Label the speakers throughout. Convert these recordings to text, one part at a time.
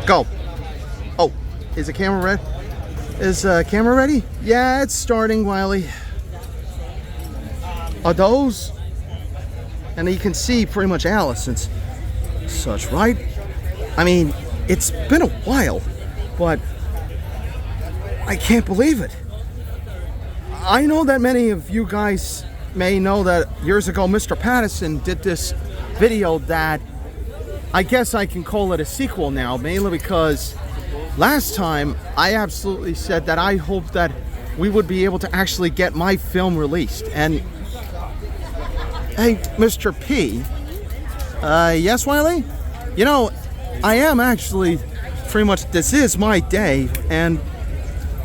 Speaker 1: Go. Oh, is the camera ready? Is camera ready? Yeah, it's starting, Wiley. Are those? And you can see pretty much Allison's such, right? I mean, it's been a while, but I can't believe it. I know that many of you guys may know that years ago Mr. Patterson did this video that I guess I can call it a sequel now, mainly because last time I absolutely said that I hoped that we would be able to actually get my film released. And hey, Mr. P, yes, Wiley? You know, I am actually pretty much, this is my day, and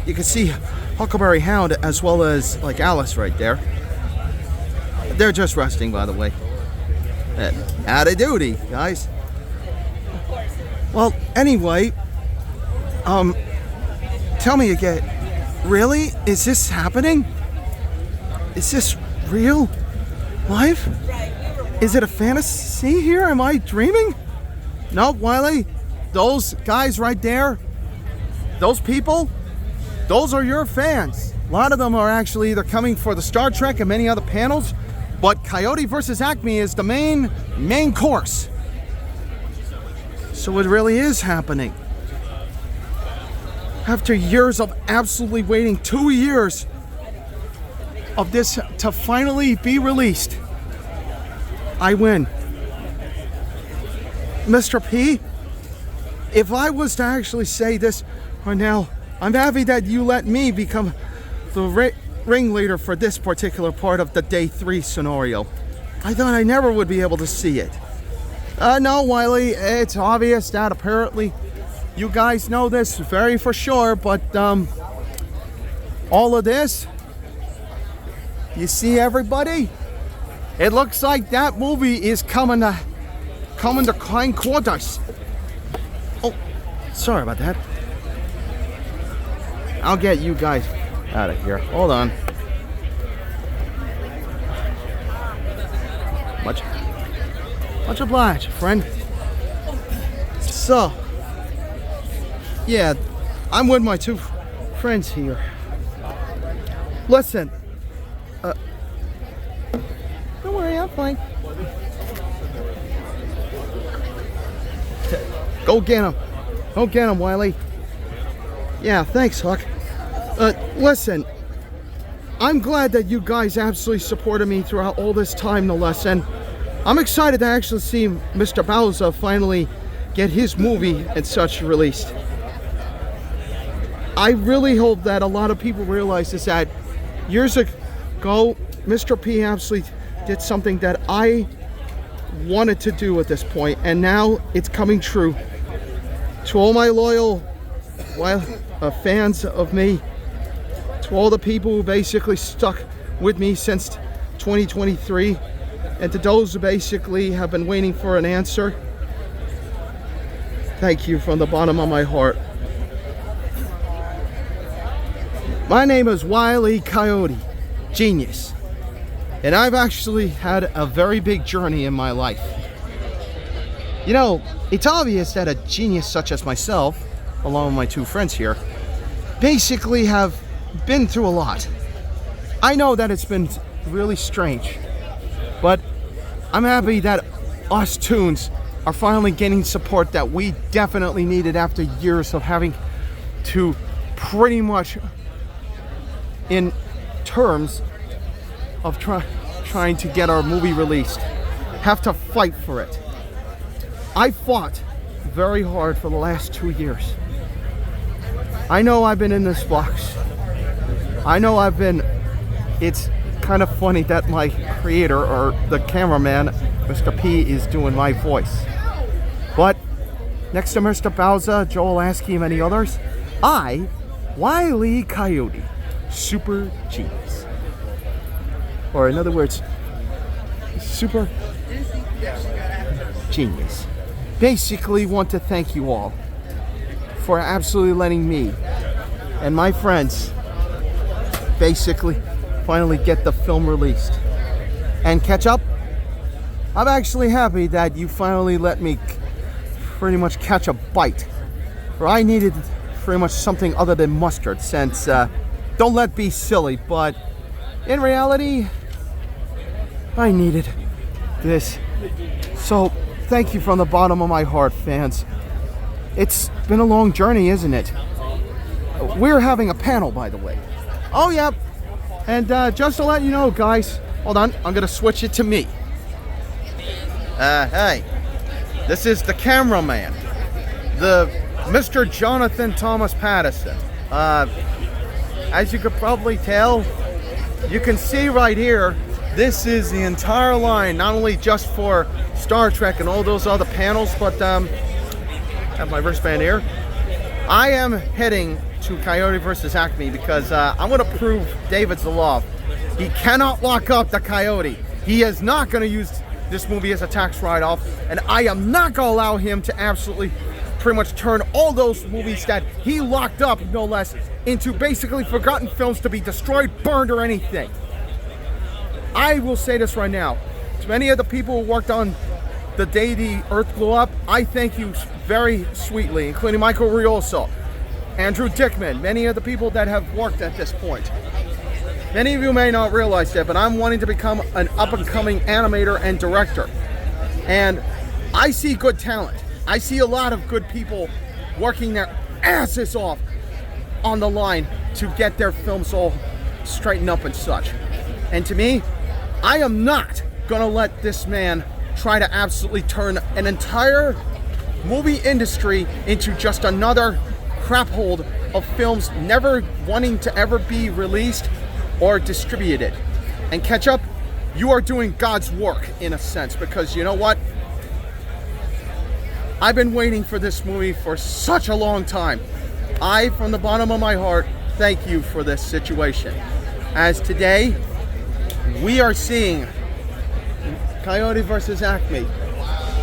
Speaker 1: you can see Huckleberry Hound as well as like Alice right there. They're just resting, by the way. Out of duty, guys. Well, anyway, tell me again, really? Is this happening? Is this real life? Is it a fantasy here? Am I dreaming? No, Wiley, those guys right there, those people, those are your fans. A lot of them are actually either coming for the Star Trek and many other panels, but Coyote Vs Acme is the main course. So it really is happening. After years of absolutely waiting, 2 years of this to finally be released, I win. Mr. P, if I was to actually say this right now, I'm happy that you let me become the ringleader for this particular part of the day 3 scenario. I thought I never would be able to see it. No, Wiley, it's obvious that apparently you guys know this very for sure, but all of this, you see everybody? It looks like that movie is coming to kind quarters. Oh, sorry about that. I'll get you guys out of here. Hold on. Much obliged, friend. So, yeah, I'm with my 2 friends here. Listen, don't worry, I'm fine. Go get him. Go get him, Wiley. Yeah, thanks, Huck. Listen, I'm glad that you guys absolutely supported me throughout all this time, no less, and I'm excited to actually see Mr. Bowser finally get his movie and such released. I really hope that a lot of people realize this, that years ago, Mr. P absolutely did something that I wanted to do at this point, and now it's coming true. To all my loyal fans of me, to all the people who basically stuck with me since 2023, and to those who basically have been waiting for an answer, thank you from the bottom of my heart. My name is Wile E Coyote, genius, and I've actually had a very big journey in my life. You know, it's obvious that a genius such as myself, along with my 2 friends here, basically have been through a lot. I know that it's been really strange, but I'm happy that us Toons are finally getting support that we definitely needed after years of having to pretty much, in terms of trying to get our movie released, have to fight for it. I fought very hard for the last 2 years. I know I've been in this box. I know it's kind of funny that my creator, or the cameraman, Mr. P, is doing my voice. But next to Mr. Bowser, Joel Askey, and many others, I, Wile E Coyote, super genius. Or in other words, super genius. Basically want to thank you all for absolutely letting me and my friends basically finally get the film released. And catch up, I'm actually happy that you finally let me pretty much catch a bite or I needed pretty much something other than mustard, since don't let be silly, but in reality I needed this. So thank you from the bottom of my heart, fans. It's been a long journey, isn't it? We're having a panel, by the way. Oh yeah, and just to let you know, guys, hold on, I'm gonna switch it to me. Hey, this is the cameraman, the Mr. Jonathan Thomas Patterson. As you could probably tell, you can see right here, this is the entire line, not only just for Star Trek and all those other panels, but have my wristband here. I am heading to Coyote Vs Acme because I'm going to prove David Zaslav. He cannot lock up the Coyote. He is not going to use this movie as a tax write-off, and I am not going to allow him to absolutely pretty much turn all those movies that he locked up, no less, into basically forgotten films to be destroyed, burned, or anything. I will say this right now. To many of the people who worked on the day the Earth blew up, I thank you very sweetly, including Michael Rioso, Andrew Dickman, many of the people that have worked at this point. Many of you may not realize that, but I'm wanting to become an up-and-coming animator and director. And I see good talent. I see a lot of good people working their asses off on the line to get their films all straightened up and such. And to me, I am not gonna let this man try to absolutely turn an entire movie industry into just another crap hold of films never wanting to ever be released or distributed. And Ketchup, you are doing God's work in a sense, because you know what? I've been waiting for this movie for such a long time. I, from the bottom of my heart, thank you for this situation. As today, we are seeing Coyote Vs Acme,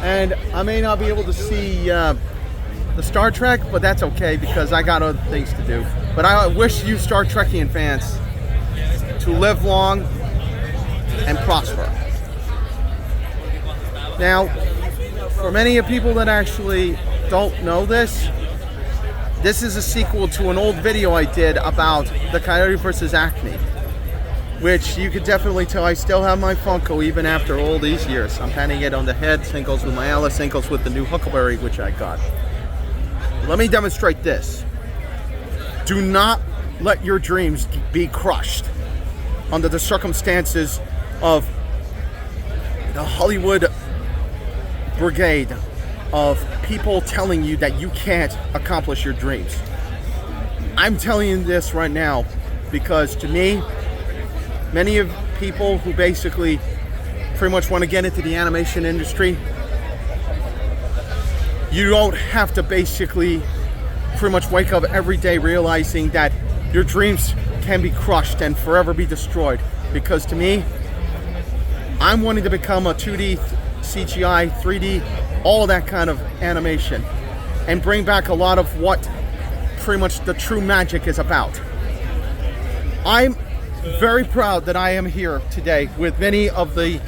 Speaker 1: and I may not be able to see the Star Trek, but that's okay because I got other things to do. But I wish you Star Trekian fans to live long and prosper. Now, for many of people that actually don't know this, this is a sequel to an old video I did about the Coyote Vs Acme, which you could definitely tell I still have my Funko even after all these years. I'm patting it on the head. Same goes with my Alice. Same goes with the new Huckleberry, which I got. Let me demonstrate this. Do not let your dreams be crushed under the circumstances of the Hollywood brigade of people telling you that you can't accomplish your dreams. I'm telling you this right now because to me, many of people who basically pretty much want to get into the animation industry, you don't have to basically pretty much wake up every day realizing that your dreams can be crushed and forever be destroyed. Because to me, I'm wanting to become a 2D, CGI, 3D, all that kind of animation, and bring back a lot of what pretty much the true magic is about. I'm very proud that I am here today with many of the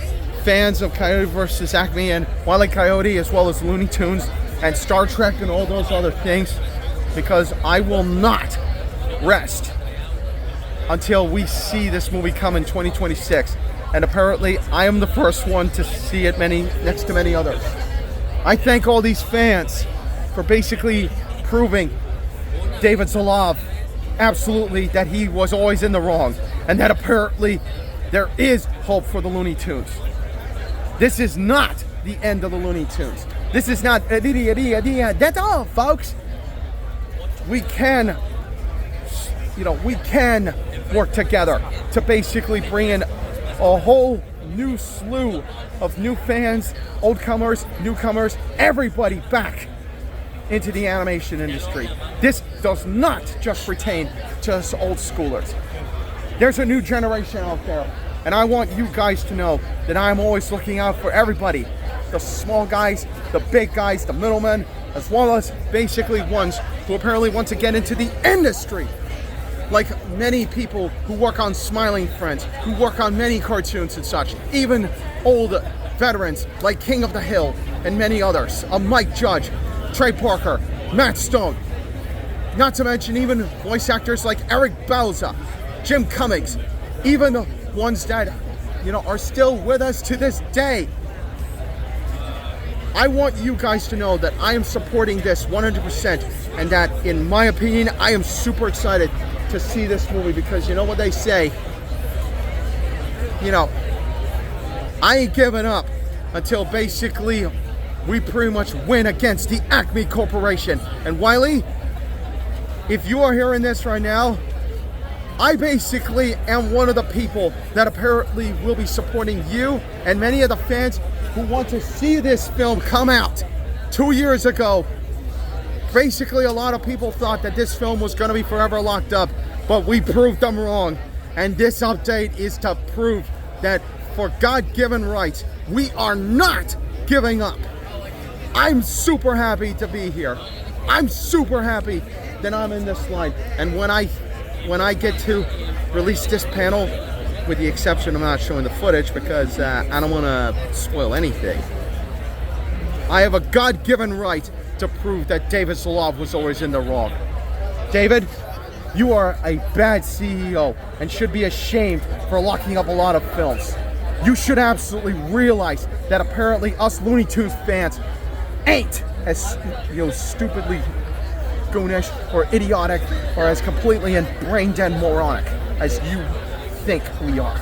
Speaker 1: fans of Coyote Vs Acme and Wile E Coyote, as well as Looney Tunes and Star Trek and all those other things, because I will not rest until we see this movie come in 2026. And apparently I am the first one to see it next to many others. I thank all these fans for basically proving David Zaslav absolutely that he was always in the wrong, and that apparently there is hope for the Looney Tunes. This is not the end of the Looney Tunes. This is not that's all, folks. We can, we can work together to basically bring in a whole new slew of new fans, old comers, newcomers, everybody back into the animation industry. This does not just pertain to us old schoolers. There's a new generation out there, and I want you guys to know that I'm always looking out for everybody. The small guys, the big guys, the middlemen, as well as basically ones who apparently want to get into the industry. Like many people who work on Smiling Friends, who work on many cartoons and such, even old veterans like King of the Hill and many others, Mike Judge, Trey Parker, Matt Stone, Not to mention even voice actors like Eric Bauza, Jim Cummings, even the ones that, you know, are still with us to this day. I want you guys to know that I am supporting this 100%, and that, in my opinion, I am super excited to see this movie, because you know what they say, you know, I ain't giving up until basically we pretty much win against the Acme Corporation. And Wiley, if you are hearing this right now, I basically am one of the people that apparently will be supporting you and many of the fans who want to see this film come out. 2 years ago, basically a lot of people thought that this film was going to be forever locked up, but we proved them wrong. And this update is to prove that for God-given rights, we are not giving up. I'm super happy to be here. I'm super happy that I'm in this line. And when I get to release this panel, with the exception of not showing the footage because I don't want to spoil anything, I have a God-given right to prove that David Soloviev was always in the wrong. David, you are a bad CEO and should be ashamed for locking up a lot of films. You should absolutely realize that apparently us Looney Tunes fans ain't as, you know, stupidly goonish or idiotic or as completely and brain-dead moronic as you think we are.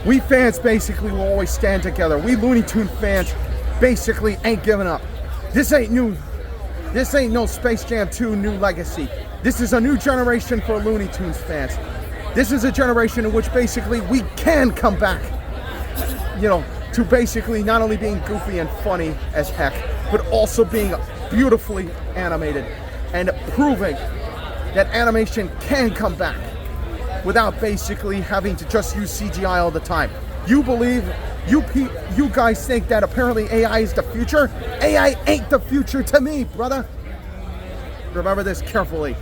Speaker 1: We fans basically will always stand together. We Looney Tune fans basically ain't giving up. This ain't no Space Jam 2 New Legacy. This is a new generation for Looney Tunes fans. This is a generation in which basically we can come back, you know, to basically not only being goofy and funny as heck, but also being beautifully animated and proving that animation can come back without basically having to just use CGI all the time. You believe, you guys think that apparently AI is the future? AI ain't the future to me, brother. Remember this carefully.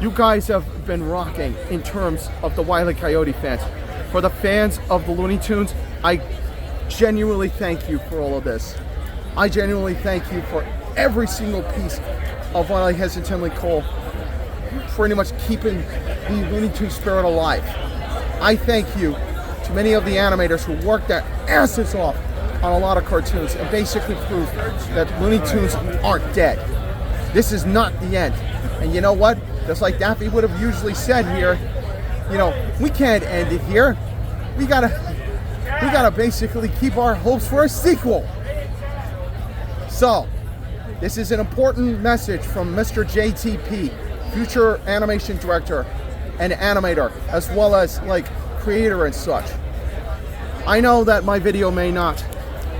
Speaker 1: You guys have been rocking in terms of the Wile E Coyote fans. For the fans of the Looney Tunes, I genuinely thank you for all of this. I genuinely thank you for every single piece of what I hesitantly call pretty much keeping the Looney Tunes spirit alive. I thank you to many of the animators who worked their asses off on a lot of cartoons and basically proved that Looney Tunes aren't dead. This is not the end. And you know what? Just like Daffy would have usually said here, you know, we can't end it here. We gotta basically keep our hopes for a sequel. So, this is an important message from Mr. JTP, future animation director and animator, as well as like creator and such. I know that my video may not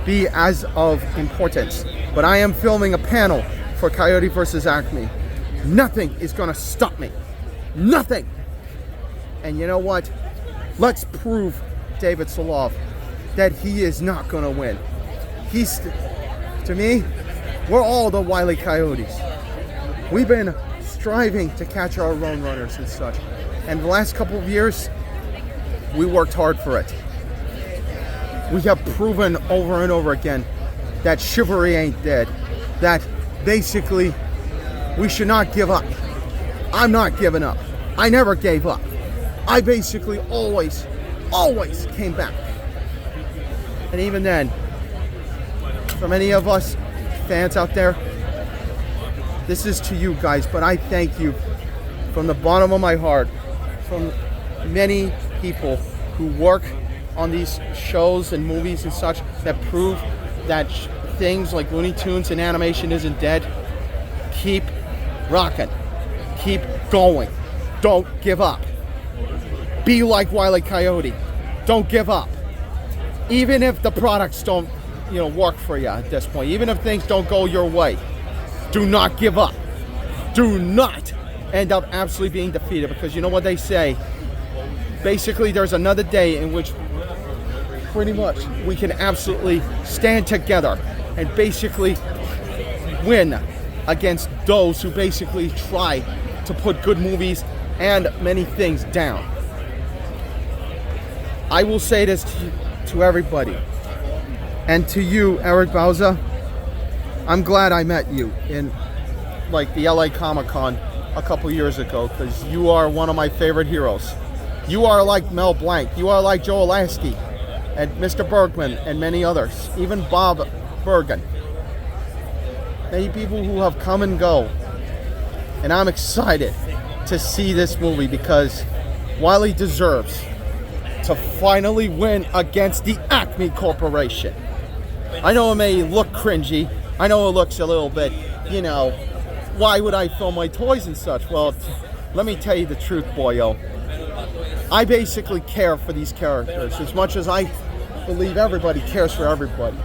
Speaker 1: be as of importance, but I am filming a panel for Coyote Vs Acme. Nothing is gonna stop me. Nothing. And you know what? Let's prove David Soloviev that he is not gonna win. To me, we're all the Wile E Coyotes. We've been striving to catch our own runners and such. And the last couple of years, we worked hard for it. We have proven over and over again that chivalry ain't dead. That basically, we should not give up. I'm not giving up. I never gave up. I basically always came back. And even then, for many of us fans out there, this is to you guys, but I thank you from the bottom of my heart, from many people who work on these shows and movies and such that prove that things like Looney Tunes and animation isn't dead. Keep rocking. Keep going. Don't give up. Be like Wile E Coyote. Don't give up. Even if the products don't, you know, work for you at this point, even if things don't go your way, do not give up. Do not end up absolutely being defeated, because you know what they say. Basically, there's another day in which pretty much we can absolutely stand together and basically win against those who basically try to put good movies and many things down. I will say this to everybody, and to you, Eric Bauza, I'm glad I met you in like the LA Comic-Con a couple years ago, because you are one of my favorite heroes. You are like Mel Blanc. You are like Joe Lasky and Mr. Bergman and many others, even Bob Bergen. Many people who have come and go. And I'm excited to see this movie because Wile E deserves to finally win against the Acme Corporation. I know it may look cringy. I know it looks a little bit, you know, why would I film my toys and such? Well, let me tell you the truth, boyo. I basically care for these characters as much as I believe everybody cares for everybody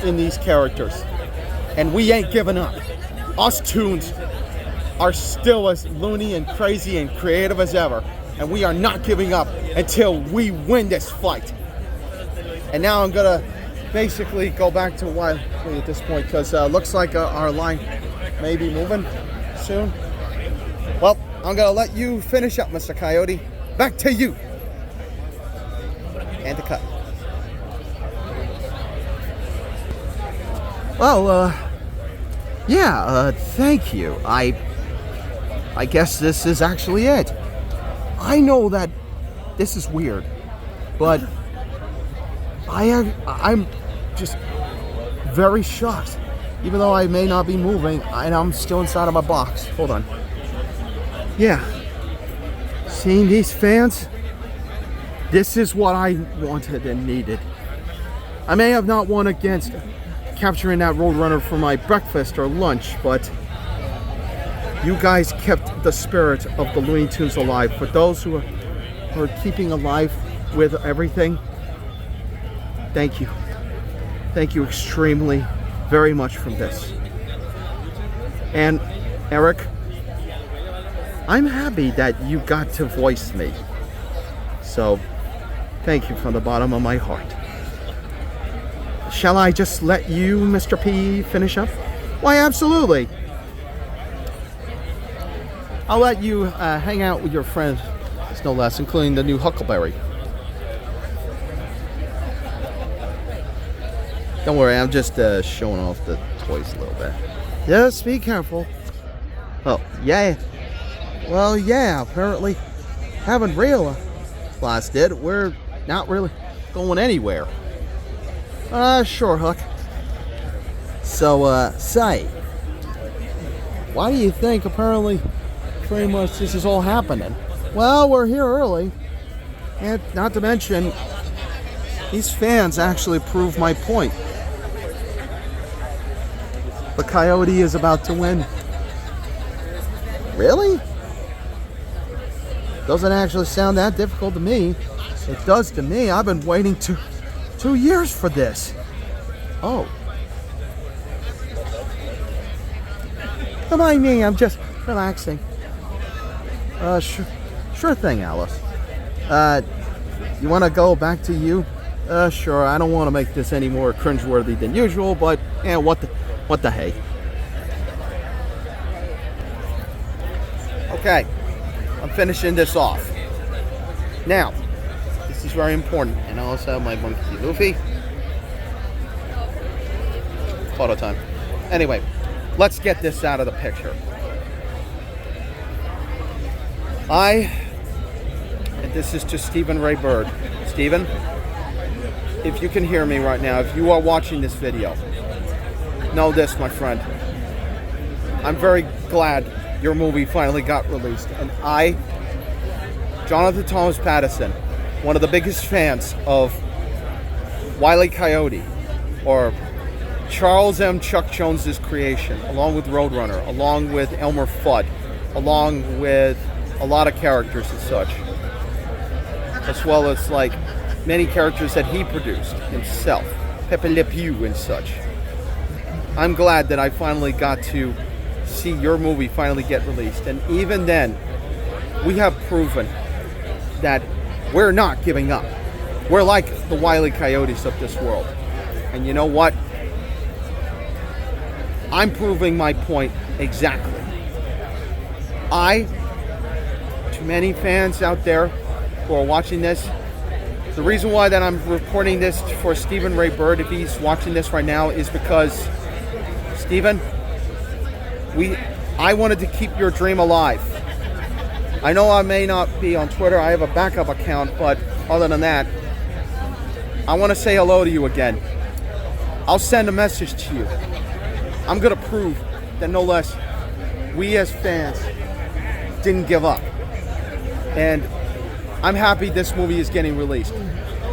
Speaker 1: in these characters. And we ain't giving up. Us Toons are still as loony and crazy and creative as ever. And we are not giving up until we win this fight. And now I'm gonna basically go back to Wile E at this point, because looks like our line may be moving soon. Well, I'm gonna let you finish up, Mr. Coyote. Back to you. And the cut. Well, yeah, thank you. I guess this is actually it. I know that this is weird, but I'm just very shocked. Even though I may not be moving, I'm still inside of my box. Hold on. Yeah. Seeing these fans, this is what I wanted and needed. I may have not won against capturing that Roadrunner for my breakfast or lunch, but you guys kept the spirit of the Looney Tunes alive. For those who are keeping alive with everything, thank you. Thank you extremely, very much from this. And Eric, I'm happy that you got to voice me. So, thank you from the bottom of my heart. Shall I just let you, Mr. P, finish up? Why, absolutely. I'll let you hang out with your friends, no less, including the new Huckleberry. Don't worry, I'm just showing off the toys a little bit. Just be careful. Oh, yeah. Well, yeah, apparently haven't realized it. We're not really going anywhere. Sure, Huck. So, say, why do you think apparently pretty much this is all happening? Well, we're here early. And not to mention, these fans actually prove my point. The Coyote is about to win. Really? Doesn't actually sound that difficult to me. It does to me. I've been waiting 2 years for this. Oh. Don't mind me, I'm just relaxing. Sure thing, Alice. You want to go back to you? Sure, I don't want to make this any more cringeworthy than usual, but yeah, what the hey. Okay, I'm finishing this off. Now, this is very important, and I also have my Monkey Luffy. Photo time. Anyway, let's get this out of the picture. And this is to Stephen Ray Bird. Stephen, if you can hear me right now, if you are watching this video, know this, my friend. I'm very glad your movie finally got released. And I, Jonathan Thomas Patterson, one of the biggest fans of Wile E Coyote, or Charles M. Chuck Jones's creation, along with Roadrunner, along with Elmer Fudd, along with a lot of characters and such, as well as like many characters that he produced himself, Pepe Le Pew and such. I'm glad that I finally got to see your movie finally get released, and even then, we have proven that we're not giving up. We're like the Wile E Coyotes of this world, and you know what? I'm proving my point exactly. To many fans out there who are watching this, the reason why that I'm reporting this for Stephen Ray Bird, if he's watching this right now, is because, Stephen, I wanted to keep your dream alive. I know I may not be on Twitter. I have a backup account, but other than that, I want to say hello to you again. I'll send a message to you. I'm going to prove that no less we as fans didn't give up. And I'm happy this movie is getting released.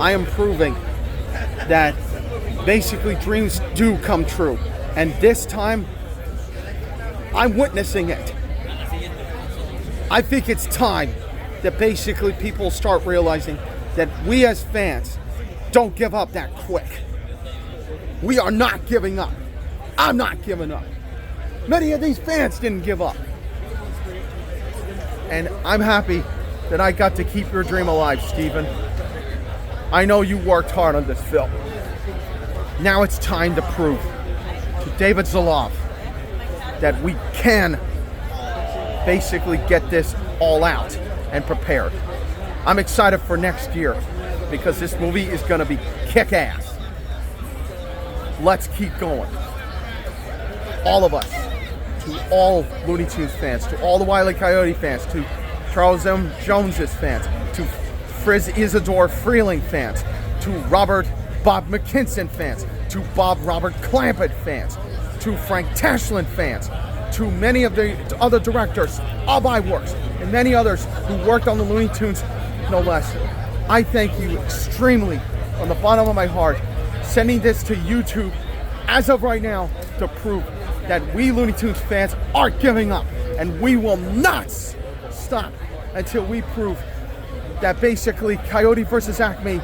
Speaker 1: I am proving that basically dreams do come true. And this time, I'm witnessing it. I think it's time that basically people start realizing that we as fans don't give up that quick. We are not giving up. I'm not giving up. Many of these fans didn't give up. And I'm happy that I got to keep your dream alive, Steven. I know you worked hard on this film. Now it's time to prove to David Zaloff that we can basically get this all out and prepared. I'm excited for next year because this movie is going to be kick-ass. Let's keep going. All of us, to all Looney Tunes fans, to all the Wile E Coyote fans, to Charles M. Jones's fans, to Frizz Isidore Freeling fans, to Robert Bob McKinson fans, to Bob Robert Clampett fans, to Frank Tashlin fans, to many of the other directors of iWorks and many others who worked on the Looney Tunes, no less. I thank you extremely from the bottom of my heart, sending this to YouTube as of right now to prove that we Looney Tunes fans aren't giving up, and we will not stop until we prove that basically Coyote Vs. Acme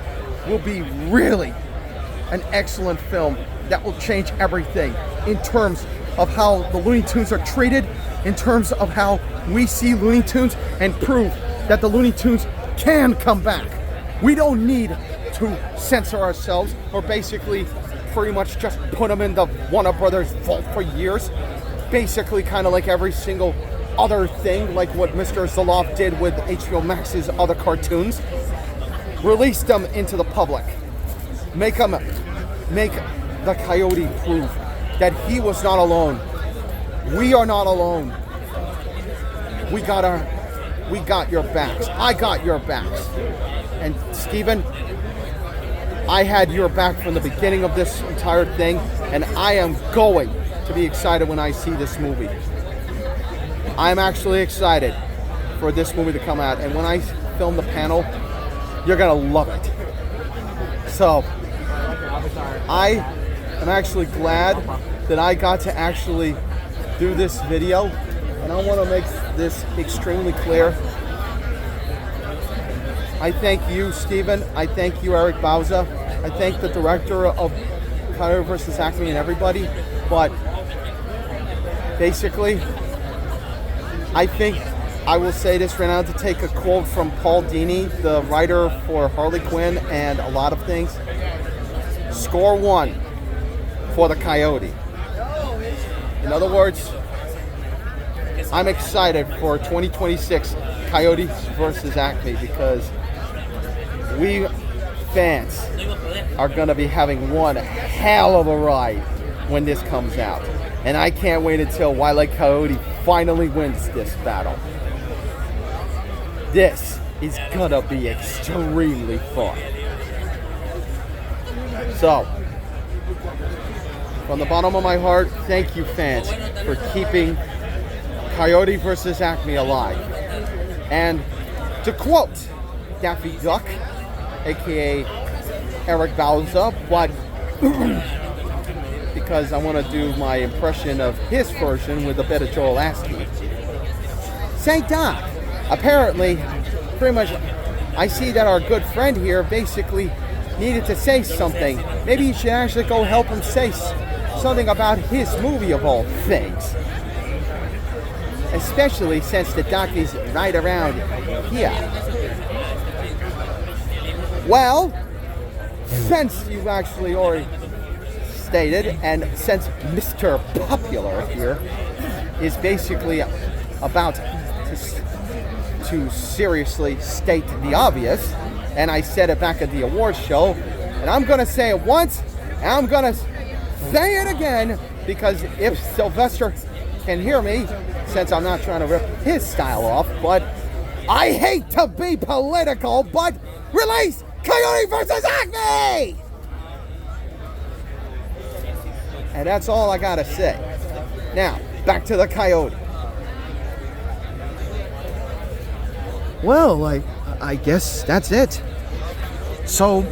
Speaker 1: will be really an excellent film that will change everything in terms of how the Looney Tunes are treated, in terms of how we see Looney Tunes, and prove that the Looney Tunes can come back. We don't need to censor ourselves or basically pretty much just put them in the Warner Brothers vault for years. Basically kind of like every single other thing, like what Mr. Zaloff did with HBO Max's other cartoons. Release them into the public. Make the Coyote prove that he was not alone. We are not alone. We got your backs. I got your backs. And Steven, I had your back from the beginning of this entire thing, and I am going to be excited when I see this movie. I'm actually excited for this movie to come out, and when I film the panel, you're gonna love it. So, I am actually glad that I got to actually do this video, and I want to make this extremely clear. I thank you, Steven. I thank you, Eric Bauza. I thank the director of Coyote Vs. Acme and everybody. But basically, I think I will say this right now to take a quote from Paul Dini, the writer for Harley Quinn and a lot of things. Score 1 for the Coyote. In other words, I'm excited for 2026 Coyote Vs. Acme because we fans are going to be having one hell of a ride when this comes out. And I can't wait until Wile E Coyote finally wins this battle. This is going to be extremely fun. So, from the bottom of my heart, thank you fans for keeping Coyote Vs. Acme alive. And to quote Daffy Duck, aka Eric Bauza, but because I want to do my impression of his version with a bit of Joel Askew. Say Doc, apparently, pretty much, I see that our good friend here basically needed to say something. Maybe you should actually go help him say something about his movie of all things. Especially since the Doc is right around here. Well, since you've actually already stated, and since Mr. Popular here is basically about to seriously state the obvious, and I said it back at the awards show, and I'm going to say it once, and I'm going to say it again, because if Sylvester can hear me, since I'm not trying to rip his style off, but I hate to be political, but release Coyote Vs Acme! And that's all I gotta say. Now, back to the Coyote. Well, I guess that's it. So,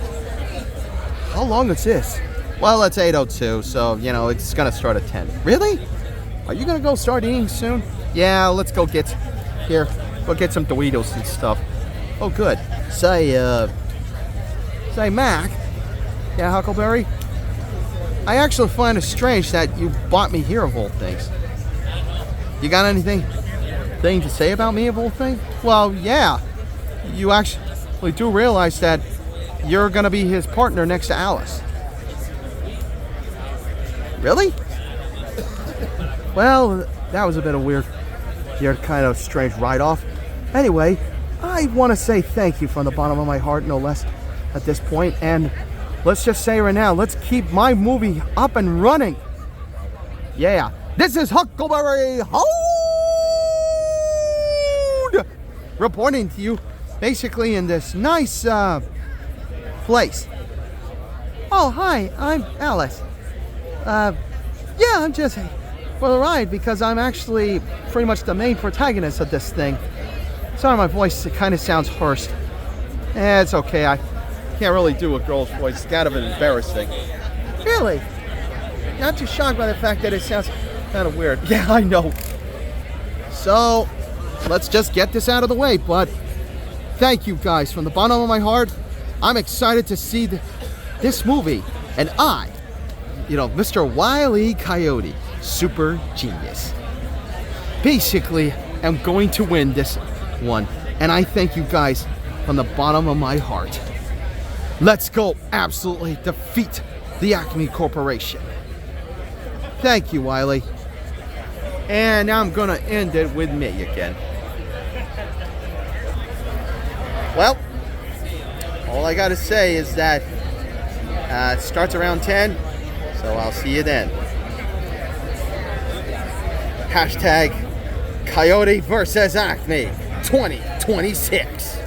Speaker 1: how long is this? Well, it's 8:02, so, you know, it's gonna start at 10. Really? Are you gonna go start eating soon? Yeah, let's go get, here, go get some Doritos and stuff. Oh, good. Say, Mac. Yeah, Huckleberry? I actually find it strange that you bought me here of all things. You got anything to say about me of all things? Well, yeah. You actually do realize that you're gonna be his partner next to Alice. Really? Well, that was a bit of weird kind of strange write-off. Anyway, I want to say thank you from the bottom of my heart, no less, at this point. And let's just say right now, let's keep my movie up and running. Yeah. This is Huckleberry Hound reporting to you basically in this nice place. Oh, hi, I'm Alice. Yeah, I'm just for the ride because I'm actually pretty much the main protagonist of this thing. Sorry, my voice kind of sounds hoarse. It's okay, I can't really do a girl's voice. It's kind of embarrassing. Really? Not too shocked by the fact that it sounds kind of weird. Yeah, I know. So, let's just get this out of the way, but thank you guys from the bottom of my heart. I'm excited to see this movie, and I, Mr. Wile E Coyote, super genius, basically am going to win this one, and I thank you guys from the bottom of my heart. Let's go absolutely defeat the Acme Corporation. Thank you, Wiley. And now I'm gonna end it with me again. Well, all I gotta say is that it starts around 10, so I'll see you then. Hashtag Coyote Vs Acme 2026.